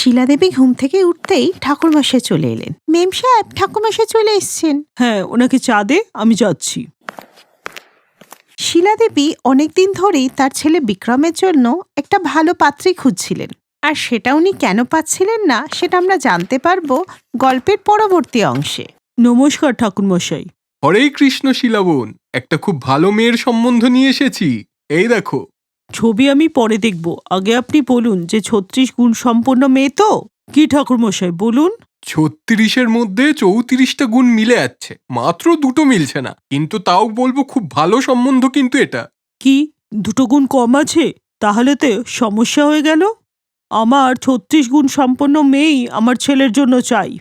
শিলাদেবী ঘুম থেকে উঠতেই ঠাকুরমশাই চলে এলেন। মেম সাহেব, ঠাকুরমশাই চলে এসছেন। হ্যাঁ, ওনাকে চা দে, আমি যাচ্ছি। শিলাদেবী অনেকদিন ধরেই তার ছেলে বিক্রমের জন্য একটা ভালো পাত্রী খুঁজছিলেন, আর সেটা উনি কেন পাচ্ছিলেন না সেটা আমরা জানতে পারবো গল্পের পরবর্তী অংশে। নমস্কার ঠাকুরমশাই। হরে কৃষ্ণ শিলাবন, একটা খুব ভালো মেয়ের সম্বন্ধ নিয়ে এসেছি। এই দেখো। ছবি আমি পরে দেখব, আগে আপনি বলুন যে 36 গুণ সম্পন্ন মেয়ে তো? কি ঠাকুরমশাই বলুন। 36-এর মধ্যে 34টা গুণ মিলে যাচ্ছে, মাত্র দুটো মিলছে না, কিন্তু তাও বলবো খুব ভালো সম্বন্ধ কিন্তু এটা। কি 2 গুণ কম আছে? তাহলে তো সমস্যা হয়ে গেল। আমার 36 গুণ সম্পন্ন মেয়েই আমার ছেলের জন্য চাই।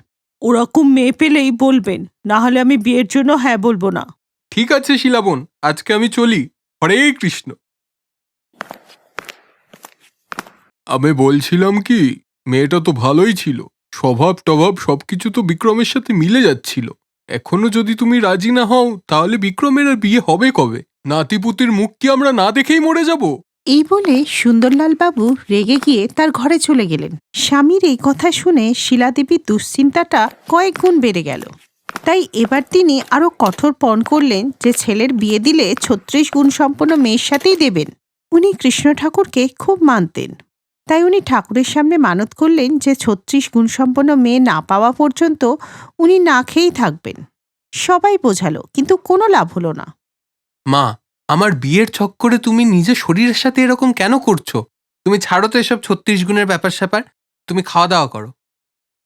ওরকম মেয়ে পেলেই বলবেন, না হলে আমি বিয়ের জন্য হ্যাঁ বলবো না। ঠিক আছে শিলাবন, আজকে আমি চলি। হরে কৃষ্ণ। আমি বলছিলাম কি, মেয়েটা তো ভালোই ছিল, স্বভাব টভাব সবকিছু তো বিক্রমের সাথে মিলে যাচ্ছিল। এখনো যদি তুমি রাজি না হও তাহলে বিক্রমের আর বিয়ে হবে কবে? নাতিপুতির মুখ কি আমরা না দেখেই মরে যাব? এই বলে সুন্দরলাল বাবু রেগে গিয়ে তার ঘরে চলে গেলেন। স্বামীর এই কথা শুনে শিলাদেবীর দুশ্চিন্তাটা কয়েক গুণ বেড়ে গেল। তাই এবার তিনি আরো কঠোর পণ করলেন যে ছেলের বিয়ে দিলে 36 গুণ সম্পন্ন মেয়ের সাথেই দেবেন। উনি কৃষ্ণ ঠাকুরকে খুব মানতেন, তাই উনি ঠাকুরের সামনে মানত করলেন যে 36 গুণ সম্পন্ন মেয়ে না পাওয়া পর্যন্ত উনি না খেয়েই থাকবেন। সবাই বোঝালো, কিন্তু কোনো লাভ হলো না। মা, আমার বিয়ের চক্করে তুমি নিজের শরীরের সাথে এরকম কেন করছো? তুমি ছাড়ো তো এসব 36 গুণের ব্যাপার স্যাপার, তুমি খাওয়া দাওয়া করো।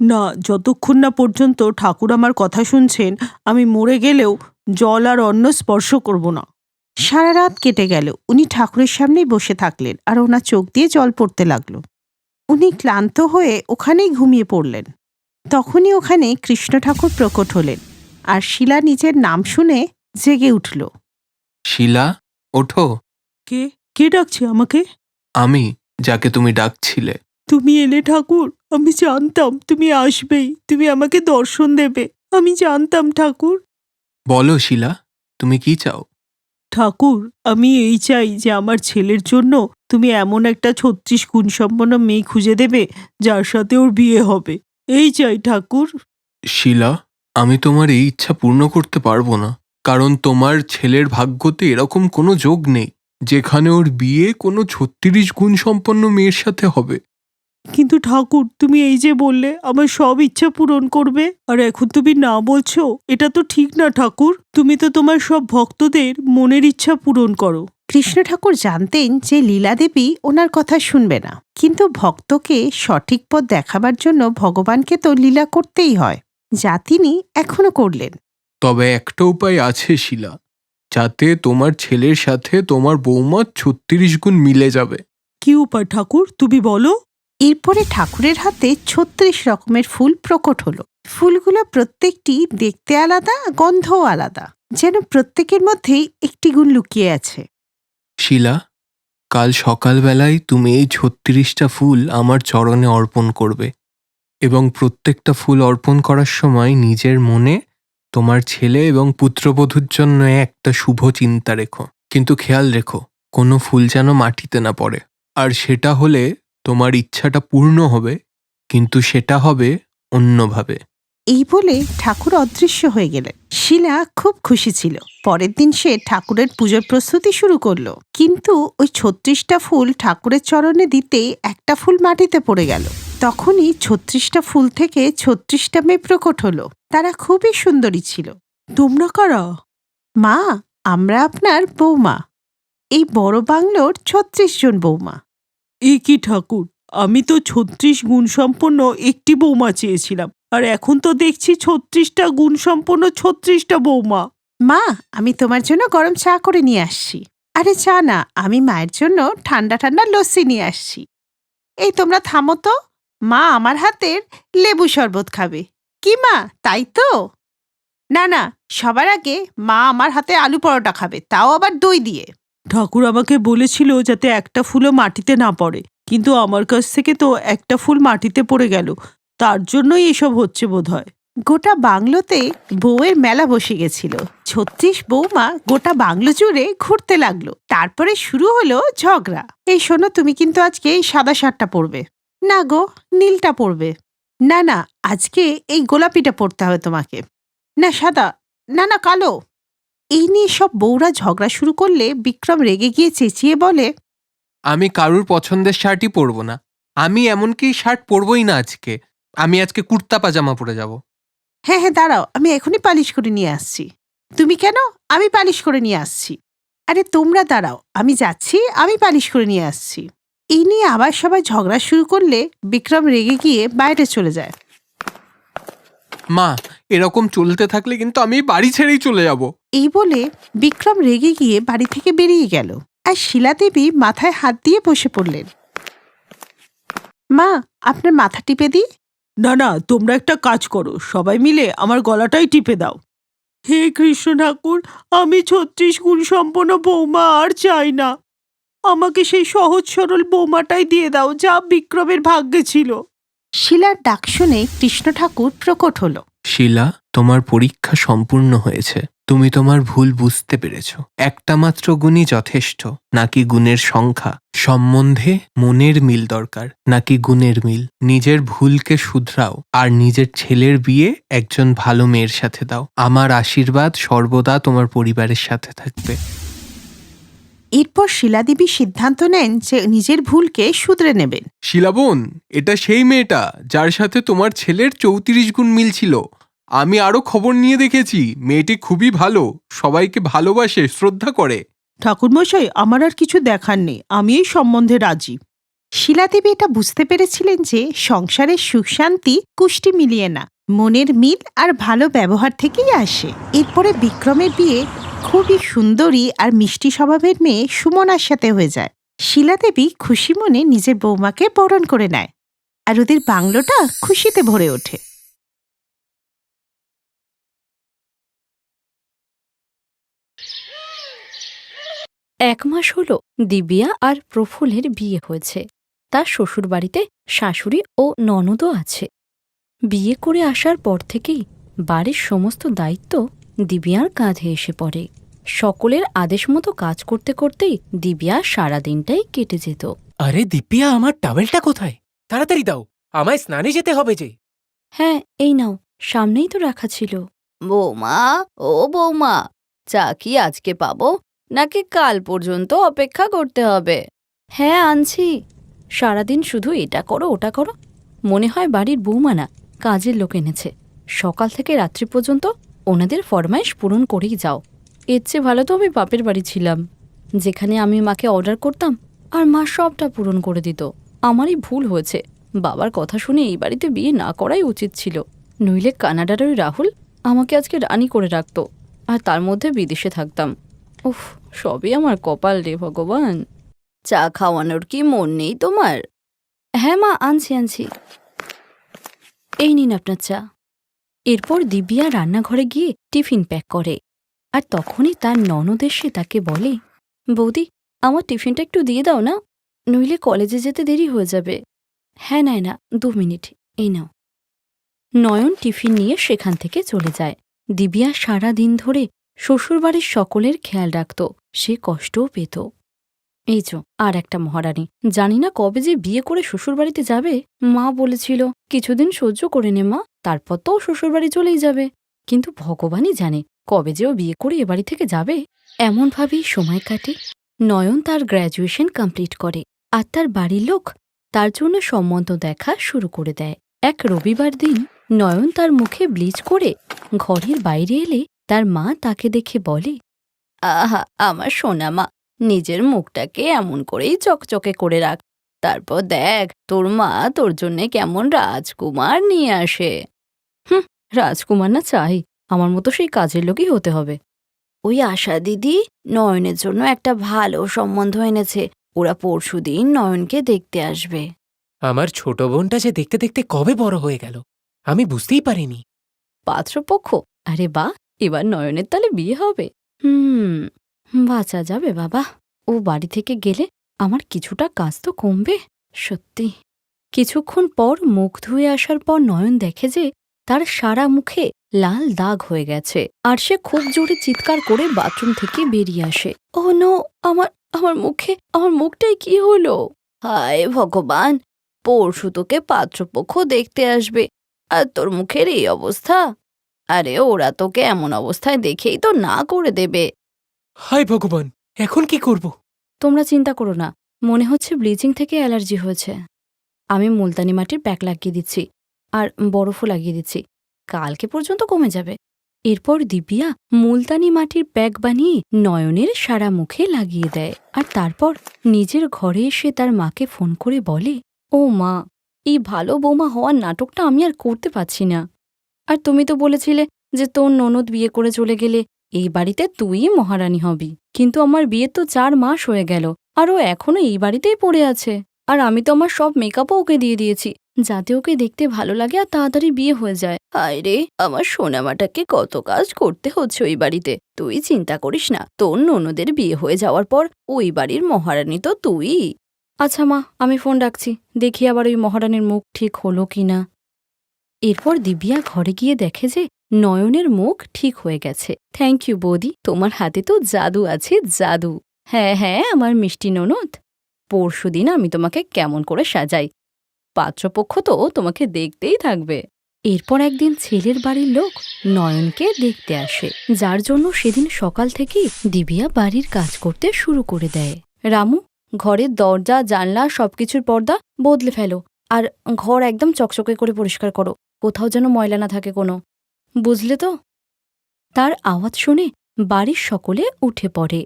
না, যতক্ষণ না পর্যন্ত ঠাকুর আমার কথা শুনছেন, আমি মরে গেলেও জল আর অন্ন স্পর্শ করব না। সারা রাত কেটে গেল। উনি ঠাকুরের সামনেই বসে থাকলেন, আর ওনার চোখ দিয়ে জল পড়তে লাগলো। উনি ক্লান্ত হয়ে ওখানেই ঘুমিয়ে পড়লেন। তখনই ওখানে কৃষ্ণ ঠাকুর প্রকট হলেন, আর শিলা নিজের নাম শুনে জেগে উঠল। শিলা, ওঠো। কে কে ডাকছে আমাকে? আমি, যাকে তুমি ডাকছিলে। তুমি এলে ঠাকুর, আমি জানতাম তুমি আসবেই, তুমি আমাকে দর্শন দেবে, আমি জানতাম ঠাকুর। বলো শিলা, তুমি কি চাও? ঠাকুর, আমি এই চাই যে আমার ছেলের জন্য তুমি এমন একটা 36 গুণ সম্পন্ন মেয়ে খুঁজে দেবে যার সাথে ওর বিয়ে হবে। এই চাই ঠাকুর। শিলা, আমি তোমার এই ইচ্ছা পূর্ণ করতে পারবো না, কারণ তোমার ছেলের ভাগ্যতে এরকম কোনো যোগ নেই যেখানে ওর বিয়ে কোনো 36 গুণ সম্পন্ন মেয়ের সাথে হবে। কিন্তু ঠাকুর, তুমি এই যে বললে আমার সব ইচ্ছা পূরণ করবে, আর এখন তুমি না বলছো, এটা তো ঠিক না ঠাকুর। তুমি তো তোমার সব ভক্তদের মনের ইচ্ছা পূরণ করো। কৃষ্ণ ঠাকুর জানতেন যে লীলাদেবী ওনার কথা শুনবে না, কিন্তু ভক্তকে সঠিক পথ দেখাবার জন্য ভগবানকে তো লীলা করতেই হয়, যা তিনি এখনো করলেন। তবে একটা উপায় আছে শিলা, যাতে তোমার ছেলের সাথে তোমার বৌমা 36 গুণ মিলে যাবে। কি উপায় ঠাকুর, তুমি বলো। এরপরে ঠাকুরের হাতে 36 রকমের ফুল প্রকট হলো। ফুলগুলো প্রত্যেকটি দেখতে আলাদা, গন্ধও আলাদা, যেন প্রত্যেকের মধ্যেই একটি গুণ লুকিয়ে আছে। শিলা, কাল সকালবেলায় তুমি এই 36টা ফুল আমার চরণে অর্পণ করবে, এবং প্রত্যেকটা ফুল অর্পণ করার সময় নিজের মনে তোমার ছেলে এবং পুত্রবধূর জন্য একটা শুভ চিন্তা রেখো। কিন্তু খেয়াল রেখো, কোনো ফুল যেন মাটিতে না পড়ে। আর সেটা হলে তোমার ইচ্ছাটা পূর্ণ হবে, কিন্তু সেটা হবে অন্যভাবে। এই বলে ঠাকুর অদৃশ্য হয়ে গেলেন। শিলা খুব খুশি ছিল। পরের দিন সে ঠাকুরের পুজোর প্রস্তুতি শুরু করলো, কিন্তু ওই 36টা ফুল ঠাকুরের চরণে দিতেই একটা ফুল মাটিতে পড়ে গেল। তখনই 36টা ফুল থেকে 36টা মেয়ে প্রকট হলো। তারা খুবই সুন্দরী ছিল। তোমরা কারা? মা, আমরা আপনার বৌমা, এই বড় বাংলোর 36 জন বৌমা। এ কি ঠাকুর, আমি তো 36 গুণ সম্পন্ন একটি বৌমা চেয়েছিলাম, আর এখন তো দেখছি 36টা গুণ সম্পন্ন 36টা বৌমা। মা, আমি তোমার জন্য গরম চা করে নিয়ে আসছি। আরে চা না, আমি মায়ের জন্য ঠান্ডা ঠান্ডা লস্যি নিয়ে আসছি। এই তোমরা থামো তো, মা আমার হাতের লেবু শরবত খাবে। কি মা, তাই তো? না না, সবার আগে মা আমার হাতে আলু পরোটা খাবে, তাও আবার দই দিয়ে। ঠাকুর আমাকে বলেছিল যাতে একটা ফুলও মাটিতে না পড়ে, কিন্তু আমার কাছ থেকে তো একটা ফুল মাটিতে পড়ে গেল, তার জন্যই এসব হচ্ছে বোধহয়। গোটা বাংলোতে বউয়ের মেলা বসে গেছিল। 36 বৌমা গোটা বাংলো জুড়ে ঘুরতে লাগলো। তারপরে শুরু হলো ঝগড়া। এই শোনো, তুমি কিন্তু আজকে এই সাদা শার্টটা পরবে। না গো, নীলটা পরবে। না না, আজকে এই গোলাপিটা পরতে হবে তোমাকে। না সাদা, না না কালো। এই নিয়ে সব বউরা ঝগড়া শুরু করলে বিক্রম রেগে গিয়ে চেঁচিয়ে বলে, আমি কারুর পছন্দের শার্টই পরবো না। আমি এমনকি শার্ট পরবই না আজকে। আমি আজকে কুর্তা পাজামা পরে যাব। হ্যাঁ হ্যাঁ দাঁড়াও, আমি এখনই পালিশ করে নিয়ে আসছি। তুমি কেন? আমি পালিশ করে নিয়ে আসছি। আরে তোমরা দাঁড়াও, আমি যাচ্ছি, আমি পালিশ করে নিয়ে আসছি। এই নিয়ে আবার সবাই ঝগড়া শুরু করলে বিক্রম রেগে গিয়ে বাইরে চলে যায়। মা, এরকম চলতে থাকলে কিন্তু আমি এই বাড়ি ছেড়েই চলে যাব। এই বলে বিক্রম রেগে গিয়ে বাড়ি থেকে বেরিয়ে গেল। আর শিলা দেবী মাথায় হাত দিয়ে বসে পড়লেন। মা, আপনার মাথা টিপে দিই? না না, তোমরা একটা কাজ করো, সবাই মিলে আমার গলাটাই টিপে দাও। হে কৃষ্ণ ঠাকুর, আমি 36 গুণ সম্পন্ন বৌমা আর চাই না। আমাকে সেই সহজ সরল বৌমাটাই দিয়ে দাও যা বিক্রমের ভাগ্যে ছিল। শিলার ডাক শুনে কৃষ্ণ ঠাকুর প্রকট হল। শিলা, তোমার পরীক্ষা সম্পূর্ণ হয়েছে। তুমি তোমার ভুল বুঝতে পেরেছ। একটা মাত্র গুণই যথেষ্ট, নাকি গুণের সংখ্যা? সম্বন্ধে মনের মিল দরকার, নাকি গুণের মিল? নিজের ভুলকে শুধরাও আর নিজের ছেলের বিয়ে একজন ভালো মেয়ের সাথে দাও। আমার আশীর্বাদ সর্বদা তোমার পরিবারের সাথে থাকবে। এরপর শিলাদেবী সিদ্ধান্ত নেন যে নিজের ভুলকে শুধরে নেবেন। শিলাবোন, এটা সেই মেয়েটা যার সাথে তোমার ছেলের 34 গুণ মিল ছিল। আমি আরো খবর নিয়ে দেখেছি, মেয়েটি খুবই ভালো, সবাইকে ভালোবাসে, শ্রদ্ধা করে। ঠাকুরমশাই, আমার আর কিছু দেখার নেই, আমি এই সম্বন্ধে রাজি। শিলাদেবী এটা বুঝতে পেরেছিলেন যে সংসারের সুখ শান্তি কুষ্টি মিলিয়ে না, মনের মিল আর ভালো ব্যবহার থেকেই আসে। এরপরে বিক্রমের বিয়ে খুবই সুন্দরী আর মিষ্টি স্বভাবের মেয়ে সুমনার সাথে হয়ে যায়। শিলাদেবী খুশি মনে নিজের বৌমাকে বরণ করে নেয় আর ওদের বাংলোটা খুশিতে ভরে ওঠে। 1 মাস হলো দিব্যা আর প্রফুল্লের বিয়ে হয়েছে। তার শ্বশুরবাড়িতে শাশুড়ি ও ননদও আছে। বিয়ে করে আসার পর থেকেই বাড়ির সমস্ত দায়িত্ব দিব্যার কাঁধে এসে পড়ে। সকলের আদেশ মতো কাজ করতে করতেই দিব্যা সারাদিনটাই কেটে যেত। আরে দিব্যা, আমার টাওয়েলটা কোথায়? তাড়াতাড়ি দাও, আমায় স্নানে যেতে হবে যে। হ্যাঁ, এই নাও, সামনেই তো রাখা ছিল। বৌমা, ও বৌমা, চা কি আজকে পাবো নাকি কাল পর্যন্ত অপেক্ষা করতে হবে? হ্যাঁ আনছি। সারাদিন শুধু এটা করো ওটা করো, মনে হয় বাড়ির বৌমা না, কাজের লোক এনেছে। সকাল থেকে রাত্রি পর্যন্ত ওনাদের ফরমাইশ পূরণ করেই যাও। এর চেয়ে ভালো তো আমি বাপের বাড়ি ছিলাম, যেখানে আমি মাকে অর্ডার করতাম আর মা সবটা পূরণ করে দিত। আমারই ভুল হয়েছে, বাবার কথা শুনে এই বাড়িতে বিয়ে না করাই উচিত ছিল। নইলে কানাডার ওই রাহুল আমাকে আজকে রানী করে রাখত, আর তার মধ্যে বিদেশে থাকতাম। উফ, সবই আমার কপাল রে ভগবান। চা খাওয়ানোর কি মন নেই তোমার? হ্যাঁ মা, আনছি আনছি। এই নিন আপনার চা। এরপর দিব্যা রান্নাঘরে গিয়ে টিফিন প্যাক করে, আর তখনই তার ননদ এসে তাকে বলে, বৌদি, আমার টিফিনটা একটু দিয়ে দাও না, নইলে কলেজে যেতে দেরি হয়ে যাবে। হ্যাঁ নেয় না, 2 মিনিট, এই নাও। নয়ন টিফিন নিয়ে সেখান থেকে চলে যায়। দিব্যা সারা দিন ধরে শ্বশুরবাড়ির সকলের খেয়াল রাখত, সে কষ্টও পেত। এই যো আর একটা মহারানী, জানি না কবে যে বিয়ে করে শ্বশুরবাড়িতে যাবে। মা বলেছিল কিছুদিন সহ্য করে নে মা, তারপর তো শ্বশুরবাড়ি চলেই যাবে। কিন্তু ভগবানই জানে কবে যে ও বিয়ে করে এ বাড়ি থেকে যাবে। এমনভাবেই সময় কাটে। নয়ন তার গ্র্যাজুয়েশন কমপ্লিট করে, আর তার বাড়ির লোক তার জন্য সম্বন্ধ দেখা শুরু করে দেয়। এক রবিবার দিন নয়ন তার মুখে ব্লিচ করে ঘরের বাইরে এলে তার মা তাকে দেখে বলে, আহা আমার সোনা মা, নিজের মুখটাকে এমন করেই চকচকে করে রাখ, তারপর দেখ তোর মা তোর জন্যে কেমন রাজকুমার নিয়ে আসে। হুম, রাজকুমার না চাই, আমার মতো সেই কাজের লোকই হতে হবে। ওই আশা দিদি নয়নের জন্য একটা ভালো সম্বন্ধ এনেছে, ওরা পরশুদিন নয়নকে দেখতে আসবে। আমার ছোট বোনটা যে দেখতে দেখতে কবে বড় হয়ে গেল, আমি বুঝতেই পারিনি। পাত্রপক্ষ, আরে বা, এবার নয়নের তালে বিয়ে হবে। বাঁচা যাবে বাবা, ও বাড়ি থেকে গেলে আমার কিছুটা কাজ তো কমবে। সত্যি। কিছুক্ষণ পর মুখ ধুয়ে আসার পর নয়ন দেখে যে তার সারা মুখে লাল দাগ হয়ে গেছে, আর সে খুব জোরে চিৎকার করে বাথরুম থেকে বেরিয়ে আসে। ও নো, আমার মুখটাই কি হলো? হায় ভগবান, পরশু তোকে পাত্রপক্ষ দেখতে আসবে, আর তোর মুখের এই অবস্থা। আরে ওরা তোকে এমন অবস্থায় দেখেই তো না করে দেবে। হায় ভগবান, এখন কি করব? তোমরা চিন্তা করো না, মনে হচ্ছে ব্লিচিং থেকে অ্যালার্জি হয়েছে। আমি মুলতানি মাটির প্যাক লাগিয়ে দিচ্ছি আর বরফও লাগিয়ে দিচ্ছি, কালকে পর্যন্ত কমে যাবে। এরপর দিব্যা মুলতানি মাটির প্যাক বানিয়ে নয়নের সারা মুখে লাগিয়ে দেয়, আর তারপর নিজের ঘরে এসে তার মাকে ফোন করে বলে, ও মা, এই ভালো বৌমা হওয়ার নাটকটা আমি আর করতে পারছি না। আর তুমি তো বলেছিলে যে তোর ননদ বিয়ে করে চলে গেলে এই বাড়িতে তুই মহারানী হবি, কিন্তু আমার বিয়ে তো 4 মাস হয়ে গেল, আর ও এখনো এই বাড়িতেই পড়ে আছে। আর আমি তো আমার সব মেকআপও ওকে দিয়ে দিয়েছি, যাতে ওকে দেখতে ভালো লাগে আর তাড়াতাড়ি বিয়ে হয়ে যায়। হায় রে, আমার সোনামাটাকে কত কাজ করতে হচ্ছে ওই বাড়িতে। তুই চিন্তা করিস না, তোর ননদের বিয়ে হয়ে যাওয়ার পর ওই বাড়ির মহারানী তো তুই। আচ্ছা মা, আমি ফোন রাখছি, দেখি আবার ওই মহারানীর মুখ ঠিক হলো কিনা। এরপর দিব্যা ঘরে গিয়ে দেখে যে নয়নের মুখ ঠিক হয়ে গেছে। থ্যাংক ইউ বৌদি, তোমার হাতে তো জাদু আছে, জাদু। হ্যাঁ হ্যাঁ, আমার মিষ্টি ননদ, পরশুদিন আমি তোমাকে কেমন করে সাজাই, পাত্রপক্ষ তো তোমাকে দেখতেই থাকবে। এরপর একদিন ছেলের বাড়ির লোক নয়নকে দেখতে আসে, যার জন্য সেদিন সকাল থেকেই দিব্যা বাড়ির কাজ করতে শুরু করে দেয়। রামু, ঘরের দরজা জানলা সবকিছুর পর্দা বদলে ফেলো, আর ঘর একদম চকচকে করে পরিষ্কার করো, কোথাও যেন ময়লা না থাকে কোনো, বুঝলে তো? তার আওয়াজ শুনে বাড়ির সকলে উঠে পড়ে।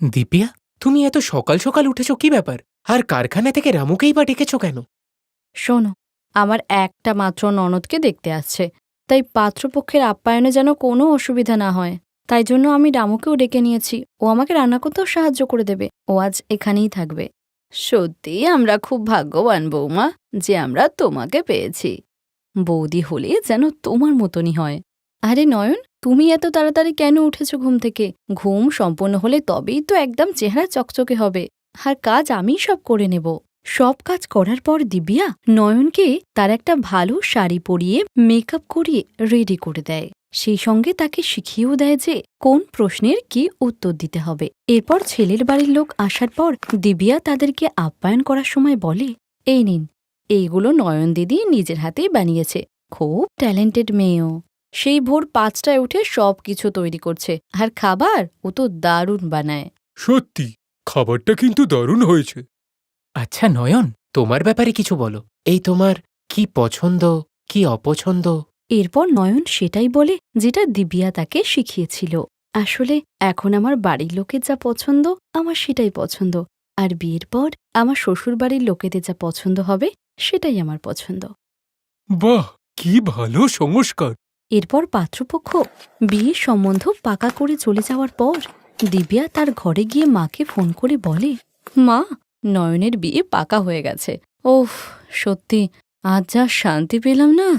দিব্যা, তুমি এত সকাল সকাল উঠেছো, কি ব্যাপার? আর কারখানা থেকে রামুকেই বা ডেকেছো কেন? শোনো, আমার একটা মাত্র ননদকে দেখতে আসছে, তাই পাত্রপক্ষের আপ্যায়নে যেন কোনো অসুবিধা না হয়, তাই জন্য আমি রামুকেও ডেকে নিয়েছি। ও আমাকে রান্না করতেও সাহায্য করে দেবে, ও আজ এখানেই থাকবে। সত্যি আমরা খুব ভাগ্যবান বৌমা যে আমরা তোমাকে পেয়েছি। বৌদি হলে যেন তোমার মতনই হয়। আরে নয়ন, তুমি এত তাড়াতাড়ি কেন উঠেছো ঘুম থেকে? ঘুম সম্পন্ন হলে তবেই তো একদম চেহারা চকচকে হবে, আর কাজ আমিই সব করে নেব। সব কাজ করার পর দিব্যা নয়নকে তার একটা ভালো শাড়ি পরিয়ে মেকআপ করিয়ে রেডি করে দেয়, সেই সঙ্গে তাকে শিখিয়েও দেয় যে কোন প্রশ্নের কি উত্তর দিতে হবে। এরপর ছেলের বাড়ির লোক আসার পর দিব্যা তাদেরকে আপ্যায়ন করার সময় বলে, এই নিন, এইগুলো নয়ন দিদি নিজের হাতেই বানিয়েছে, খুব ট্যালেন্টেড মেয়েও। সেই ভোর 5টায় উঠে সব কিছু তৈরি করছে, আর খাবার ও তো দারুণ বানায়। সত্যি খাবারটা কিন্তু দারুণ হয়েছে। আচ্ছা নয়ন, তোমার ব্যাপারে কিছু বলো। এই তোমার কি পছন্দ, কি অপছন্দ? এরপর নয়ন সেটাই বলে যেটা দিব্যা তাকে শিখিয়েছিল। আসলে এখন আমার বাড়ির লোকের যা পছন্দ আমার সেটাই পছন্দ, আর বিয়ের পর আমার শ্বশুর বাড়ির লোকেদের যা পছন্দ হবে সেটাই আমার পছন্দ। বাহ, কি ভালো সংস্কার। এরপর পাত্রপক্ষ বিয়ের সম্বন্ধ পাকা করে চলে যাওয়ার পর দিব্যা তার ঘরে গিয়ে মাকে ফোন করে বলে, মা, নয়নের বিয়ে পাকা হয়ে গেছে। ওফ, সত্যি আজ যা শান্তি পেলাম না।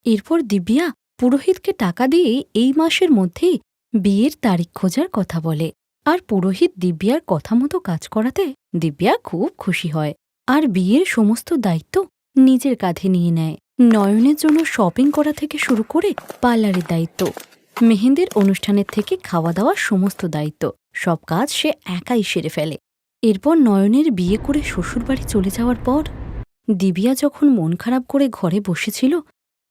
এরপর দিব্যা পুরোহিতকে টাকা দিয়ে এই মাসের মধ্যেই বিয়ের তারিখ খোঁজার কথা বলে, আর পুরোহিত দিব্যার কথা মতো কাজ করাতে দিব্যা খুব খুশি হয়, আর বিয়ের সমস্ত দায়িত্ব নিজের কাঁধে নিয়ে নেয়। নয়নের জন্য শপিং করা থেকে শুরু করে পার্লারের দায়িত্ব, মেহেন্দির অনুষ্ঠানের থেকে খাওয়া দাওয়ার সমস্ত দায়িত্ব, সব কাজ সে একাই সেরে ফেলে। এরপর নয়নের বিয়ে করে শ্বশুরবাড়ি চলে যাওয়ার পর দিব্যা যখন মন খারাপ করে ঘরে বসেছিল,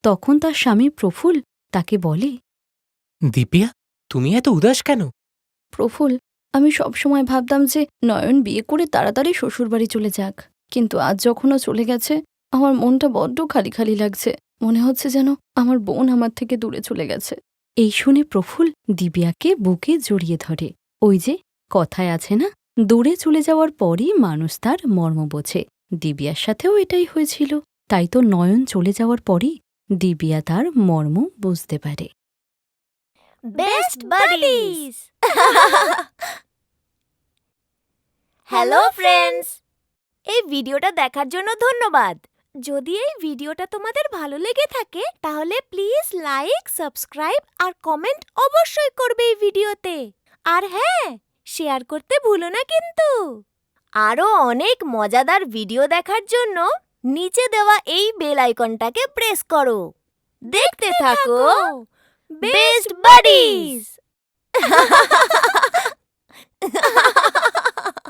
তখন তার স্বামী প্রফুল তাকে বলে, দিব্যা, তুমি এত উদাস কেন? প্রফুল, আমি সবসময় ভাবতাম যে নয়ন বিয়ে করে তাড়াতাড়ি শ্বশুরবাড়ি চলে যাক, কিন্তু আজ যখন ও চলে গেছে আমার মনটা বড্ড খালি খালি লাগছে, মনে হচ্ছে যেন আমার বোন আমার থেকে দূরে চলে গেছে। এই শুনে প্রফুল দিব্যাকে বুকে জড়িয়ে ধরে। ওই যে কথায় আছে না, দূরে চলে যাওয়ার পরই মানুষ তার মর্ম বোঝে, দিব্যার সাথেও এটাই হয়েছিল। তাই তো নয়ন চলে যাওয়ার পরই দিব্যা তার মর্ম বুঝতে পারে। Best buddies. হ্যালো ফ্রেন্ডস, এই ভিডিওটা দেখার জন্য ধন্যবাদ। যদি এই ভিডিওটা তোমাদের ভালো লেগে থাকে তাহলে প্লিজ লাইক, সাবস্ক্রাইব আর কমেন্ট অবশ্যই করবে এই ভিডিওতে। আর হ্যাঁ, শেয়ার করতে ভুলো না কিন্তু। আরো অনেক মজাদার ভিডিও দেখার জন্য নিচে দেওয়া এই বেল আইকনটাকে প্রেস করো। দেখতে থাকো বেস্ট বাডিজ।